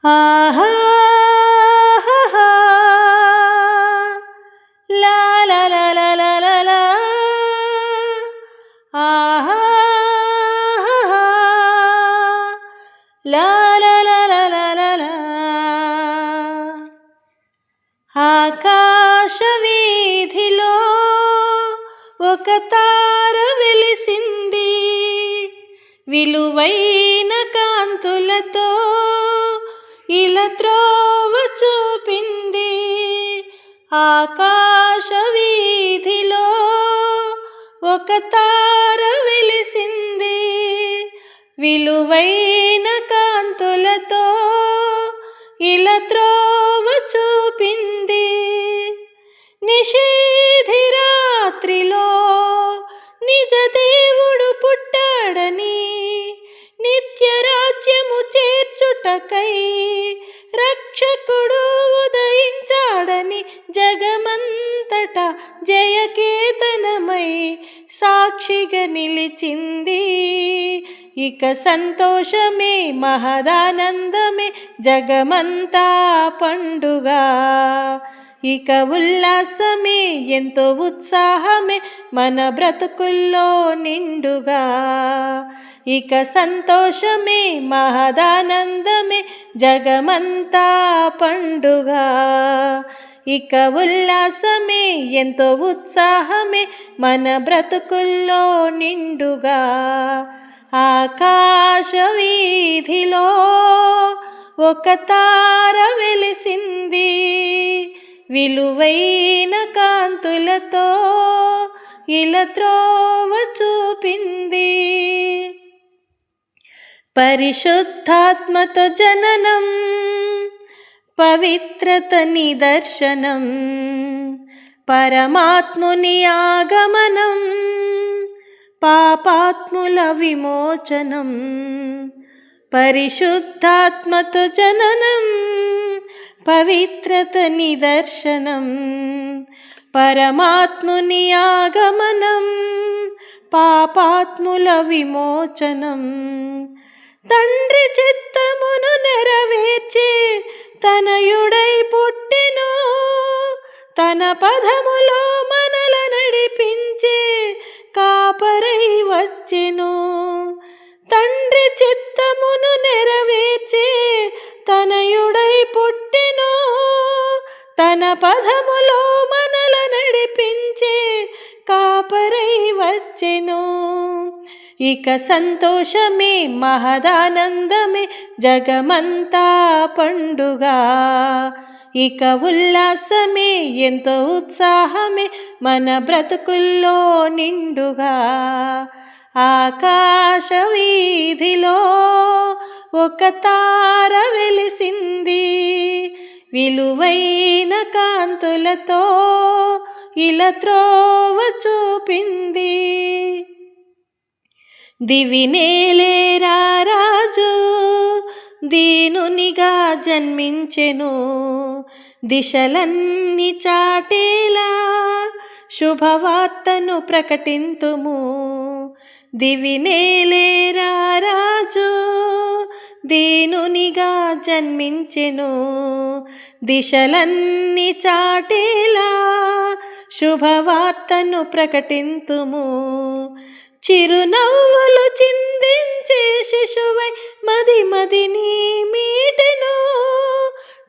ఆహా లా లా లా లా లా లా లా ఆహా లా లా లా లా లా లా లా ఆకాశ వీధిలో ఒక తార వెలిసింది, విలువైన కాంతులతో ఇలా త్రోవ చూపింది. ఆకాశ వీధిలో ఒక తార వెలిసింది, విలువైన కాంతులతో ఇలా త్రోవ చూపింది. నిషేధి రాత్రిలో నిజ దేవుడు పుట్టాడని, నిత్య రాజ్యము చేర్చుటకై రక్షకుడు ఉదయించాడని, జగమంతటా జయకేతనమై సాక్షిగా నిలిచింది. ఇక సంతోషమే మహదానందమే, జగమంతా పండుగ. ఇక ఉల్లాసమే ఎంతో ఉత్సాహమే, మన బ్రతుకుల్లో నిండుగా. ఇక సంతోషమే మహదానందమే, జగమంతా పండుగ. ఇక ఉల్లాసమే ఎంతో ఉత్సాహమే, మన బ్రతుకుల్లో నిండుగా. ఆకాశ వీధిలో ఒక తార వెలిసింది, విలువైన కాంతులతో ఇలా త్రోవ చూపింది. పరిశుద్ధాత్మతో జననం, పవిత్రత నిదర్శనం, పరమాత్ముని ఆగమనం, పాపాత్ముల విమోచనం. పరిశుద్ధాత్మతో జననం, పవిత్రత నిదర్శనం, పరమాత్ముని ఆగమనం, పాపాత్ముల విమోచనం. తండ్రి చిత్తమును నెరవేర్చే తనయుడై పుట్టెను, తన పదములో మనల నడిపించే కాపరై వచ్చెను. తండ్రి చిత్తమును నెరవేర్చే తనయుడై పుట్టెను, తన పదములో మనల నడిపించే కాపరై వచ్చెను. ఇక సంతోషమే మహదానందమే, జగమంతా పండుగ. ఇక ఉల్లాసమే ఎంతో ఉత్సాహమే, మన బ్రతుకుల్లో నిండుగా. ఆకాశ వీధిలో ఒక తార వెలిసింది, విలువైన కాంతులతో ఇలా త్రోవ చూపింది. దివినేలేరా రాజు దీనునిగా జన్మించెను, దిశలన్నీ చాటేలా శుభవార్తను ప్రకటింతుము. దివినేలేరా రాజు దీనునిగా జన్మించెను, దిశలన్నీ చాటేలా శుభవార్తను ప్రకటింతుము. చిరునవ్వులు చిందించే శిశువై మది మదిని మీటెను,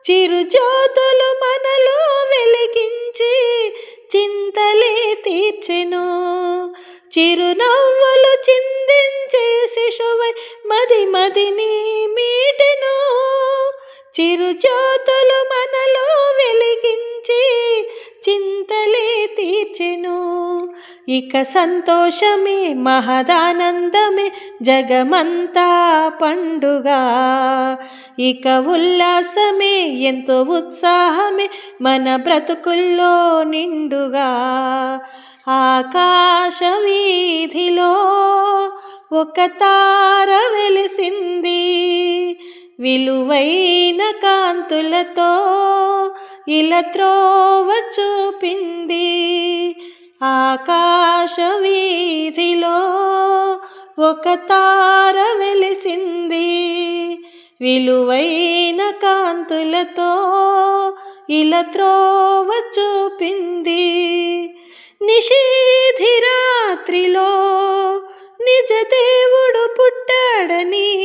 చిరుజ్యోతులు మనలో వెలిగించి చింతలే తీర్చెను. చిరునవ్వులు చిందించే శిశువై మది మదిని మీటెను, చిరుజ్యోతులు మనలో వెలిగించి చింతలే తీర్చెను. ఇక సంతోషమే మహదానందమే, జగమంతా పండుగ. ఇక ఉల్లాసమే ఎంతో ఉత్సాహమే, మన బ్రతుకుల్లో నిండుగా. ఆకాశ వీధిలో ఒక తార వెలిసింది, విలువైన కాంతులతో ఇలా త్రోవ చూపింది. ఆకాశ వీధిలో ఒక తార వెలిసింది, విలువైన కాంతులతో ఇలా త్రోవ చూపింది. నిషేధి రాత్రిలో నిజ దేవుడు పుట్టాడని,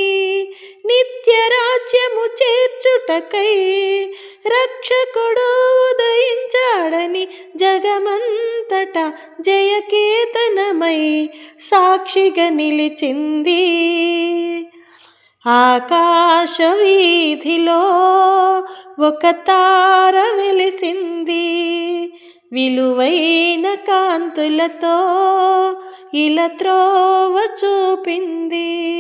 నిత్య రాజ్యము చేర్చుటకై రక్షకుడు ఉదయించాడని, జగమంతట జయకేతనమై సాక్షిగా నిలిచింది. ఆకాశ వీధిలో ఒక తార వెలిసింది. విలువైన కాంతులతో ఇలా త్రోవ చూపింది.